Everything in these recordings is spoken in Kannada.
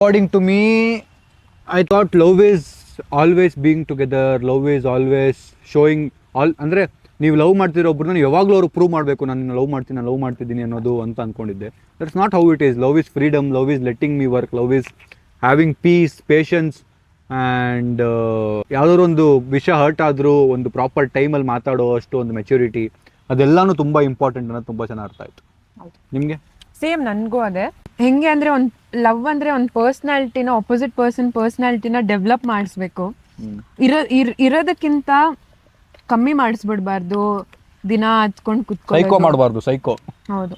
According to me, I thought love is always being together, love is always showing all. ಅಂದರೆ ನೀವು ಲವ್ ಮಾಡ್ತಿರೋ ಒಬ್ಬರನ್ನ ಯಾವಾಗಲೂ ಅವರು ಪ್ರೂವ್ ಮಾಡಬೇಕು, ನಾನು ಲವ್ ಮಾಡ್ತಿದ್ದೀನಿ ಅನ್ನೋದು ಅಂತ ಅಂದ್ಕೊಂಡಿದ್ದೆ. That's not how it is. Love is freedom, love is letting me work, love is having peace, patience and ಯಾವುದಾದ್ರು ಒಂದು ವಿಷಯ ಹರ್ಟ್ ಆದರೂ ಒಂದು ಪ್ರಾಪರ್ ಟೈಮಲ್ಲಿ ಮಾತಾಡೋ ಅಷ್ಟು ಒಂದು ಮೆಚ್ಯೂರಿಟಿ, ಅದೆಲ್ಲನೂ ತುಂಬ ಇಂಪಾರ್ಟೆಂಟ್ ಅನ್ನೋದು ತುಂಬ ಚೆನ್ನಾಗಿ ಅರ್ಥ ಆಯಿತು. ನಿಮಗೆ? ಸೇಮ್ ನನಗೂ ಅದೇ. ಹೆಂಗೆ ಅಂದರೆ ಒಂದು ಲವ್ ಅಂದರೆ ಒಂದು ಪರ್ಸ್ನಾಲಿಟಿನ, ಅಪೋಸಿಟ್ ಪರ್ಸ್ನಾಲಿಟಿನ ಡೆವಲಪ್ ಮಾಡಿಸ್ಬೇಕು. ಇರೋದಕ್ಕಿಂತ ಕಮ್ಮಿ ಮಾಡಿಸ್ಬಿಡ್ಬಾರ್ದು, ದಿನ ಹತ್ಕೊಂಡು ಸೈಕೋ ಮಾಡಬಾರ್ದು. ಸೈಕೋ ಹೌದು.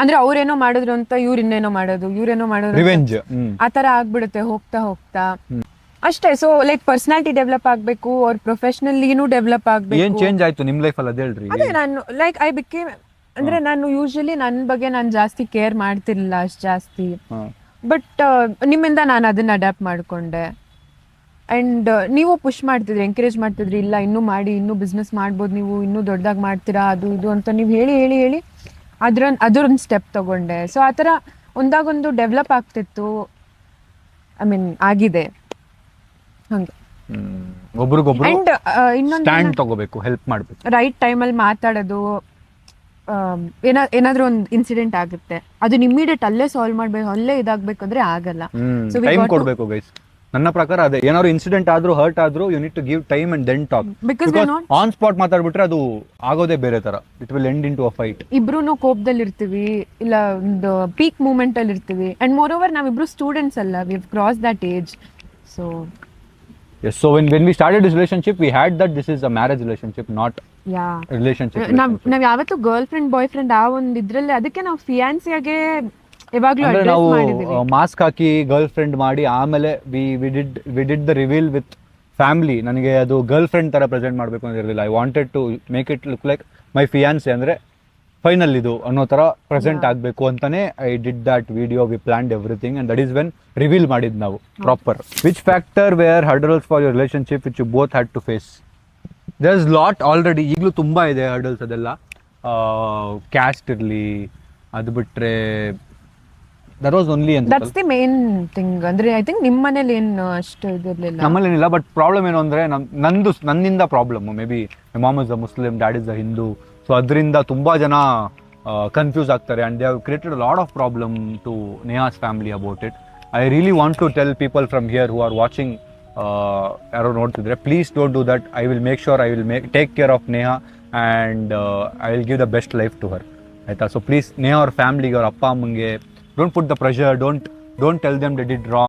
ಅಂದ್ರೆ ಅವ್ರೇನೋ ಮಾಡಿದ್ರು ಅಂತ ಇವ್ರೇನೋ ಮಾಡೋದು ರಿವೆಂಜ್ ಆ ತರ ಆಗ್ಬಿಡುತ್ತೆ ಹೋಗ್ತಾ ಹೋಗ್ತಾ ಅಷ್ಟೇ. ಸೊ ಲೈಕ್ ಪರ್ಸನಾಲಿಟಿ ಡೆವಲಪ್ ಆಗ್ಬೇಕು, ಅವ್ರ ಪ್ರೊಫೆಷನಲಿನೂ ಡೆವಲಪ್ ಆಗ್ಬೇಕು. ಏನ್ ಚೇಂಜ್ ಆಯ್ತು ನಿಮ್ ಲೈಫ್ ಅಲ್ಲಿ? ಅದೇ ಹೇಳ್ರಿ. ಅದೇ ನಾನು ಲೈಕ್ ಐ ಬಿಕೇಮ್ ಅಂದ್ರೆ ನಾನು ಯೂಶಲಿ ನನ್ನ ಬಗ್ಗೆ ನಾನು ಜಾಸ್ತಿ ಕೇರ್ ಮಾಡ್ತಿರ್ಲಿಲ್ಲ ಅಷ್ಟು ಜಾಸ್ತಿ. ಬಟ್ ನಿಮ್ಮಿಂದ ನಾನು ಅದನ್ನ ಅಡಾಪ್ಟ್ ಮಾಡ್ಕೊಂಡೆ. ಅಂಡ್ ನೀವು ಪುಷ್ ಮಾಡ್ತಿದ್ರಿ, ಎಂಕರೇಜ್ ಮಾಡ್ತಿದ್ರಿ, ಇಲ್ಲ ಇನ್ನೂ ಮಾಡಿ, ಇನ್ನೂ ಬಿಸ್ನೆಸ್ ಮಾಡ್ಬೋದು, ನೀವು ಇನ್ನೂ ದೊಡ್ಡದಾಗಿ ಮಾಡ್ತೀರಾ, ಅದು ಇದು ಅಂತ ನೀವು ಹೇಳಿ ಅದರೊಂದು ಸ್ಟೆಪ್ ತಗೊಂಡೆ. ಸೊ ಆ ಥರ ಒಂದಾಗೊಂದು ಡೆವಲಪ್ ಆಗ್ತಿತ್ತು. ಐ ಮೀನ್ ಆಗಿದೆ ಹಂಗೆ. ಒಬ್ರಿಗೊಬ್ರು ಅಂಡ್ ಇನ್ನೊಂದು ಸ್ಟ್ಯಾಂಡ್ ತಗೋಬೇಕು, ಹೆಲ್ಪ್ ಮಾಡಬೇಕು, ರೈಟ್ ಟೈಮಲ್ಲಿ ಮಾತಾಡೋದು. ಏನಾದ್ರೂ ಒಂದು ಇನ್ಸಿಡೆಂಟ್ ಆಗುತ್ತೆ, ಅದನ್ನ ಇಮಿಡಿಯೇಟ್ ಅಲ್ಲೇ ಸಾಲ್ವ್ ಮಾಡ್ಬೇಕು, ಅಲ್ಲೇ ಇದಾಗಬೇಕಂದ್ರೆ ಆಗಲ್ಲ. ಸೊ ಟೈಮ್ ಕೊಡಬೇಕು ಗೈಸ್. ನನ್ನ ಪ್ರಕಾರ ಅದೇ, ಏನಾದ್ರು ಇನ್ಸಿಡೆಂಟ್ ಆದ್ರೂ ಹರ್ಟ್ ಆದ್ರೂ you need to give time and then talk. Because on spot ಮಾತಾಡ್ಬಿಟ್ರೆ ಅದು ಆಗೋದೇ ಬೇರೆ ತರ. It will end in to a fight. ಇಬ್ರು ಕೋಪದಲ್ಲಿ ಇರ್ತೀವಿ, ಇಲ್ಲ ಒಂದು ಪೀಕ್ ಮೂಮೆಂಟ್ ಅಲ್ಲಿ ಇರ್ತೀವಿ. ಅಂಡ್ ಮೋರ್ ಓವರ್ ನಾವಿಬ್ರು ಸ್ಟೂಡೆಂಟ್ಸ್ ಅಲ್ಲ, we have cross that age. So yes, so when we started this relationship we had that this is a marriage relationship, not relationship. ನಾವ್ ಯಾವತ್ತೂ ಗರ್ಲ್ ಫ್ರೆಂಡ್ ಬಾಯ್ ಫ್ರೆಂಡ್ ಆ ಒಂದು ಇದ್ರಲ್ಲಿ, ಅದಕ್ಕೆ ನಾವು ಫಿಯಾನ್ಸಿಯಾಗೆ ಯಾವಾಗ್ಲೂ ನಾವು ಮಾಸ್ಕ್ ಹಾಕಿ ಗರ್ಲ್ ಫ್ರೆಂಡ್ ಮಾಡಿ ಆಮೇಲೆ we did the reveal with family. ನನಗೆ ಅದು ಗರ್ಲ್ ಫ್ರೆಂಡ್ ತರ ಪ್ರೆಸೆಂಟ್ ಮಾಡಬೇಕು ಅಂತ ಇರಲಿಲ್ಲ. I wanted to make it look like my fiance, ಅಂದ್ರೆ ಫೈನಲ್ ಇದು ಅನ್ನೋ ತರ ಪ್ರೆಸೆಂಟ್ ಆಗಬೇಕು ಅಂತಾನೆ I did that video. We planned everything and that is when reveal ಮಾಡಿದ್ ನಾವು proper. Which factor were hurdles for your relationship which you both had to face? There is lot already, ಈಗಲೂ ತುಂಬಾ ಇದೆ ಹರ್ಡಲ್ಸ್. ಅದೆಲ್ಲ ಕ್ಯಾಸ್ಟ್ ಇರಲಿ, ಅದು ಬಿಟ್ರೆ ದಟ್ ವಾಸ್ ಓನ್ಲಿ ಅಂತ. That's the main thing. ಅಂದ್ರೆ ಐ ಥಿಂಕ್ ನಿಮ್ಮ ಮನೇಲಿ ಏನು ಅಷ್ಟು ಇದಿರಲಿಲ್ಲ. ನಮ್ಮಲ್ಲಿ ಏನಿಲ್ಲ. ಬಟ್ ಪ್ರಾಬ್ಲಮ್ ಏನು ಅಂದ್ರೆ ನನ್ನಿಂದ problem. Maybe my mom is a Muslim, dad is a Hindu. So ಅದರಿಂದ ತುಂಬಾ ಜನ ಕನ್ಫ್ಯೂಸ್ ಆಗ್ತಾರೆ and they have created a lot of problem to Neha's family about it. I really want to tell people from here who are watching, ಯಾರೋ ನೋಡ್ತಿದ್ರೆ, please don't do that. I will make sure I will take care of Neha and I will give the best life to her. ಆಯ್ತಾ? ಸೊ ಪ್ಲೀಸ್ ನೇಹಾ ಅವ್ರ ಫ್ಯಾಮಿಲಿಗೆ, ಅವ್ರ ಅಪ್ಪ ಅಮ್ಮಂಗೆ, don't put the pressure, don't tell them they did wrong.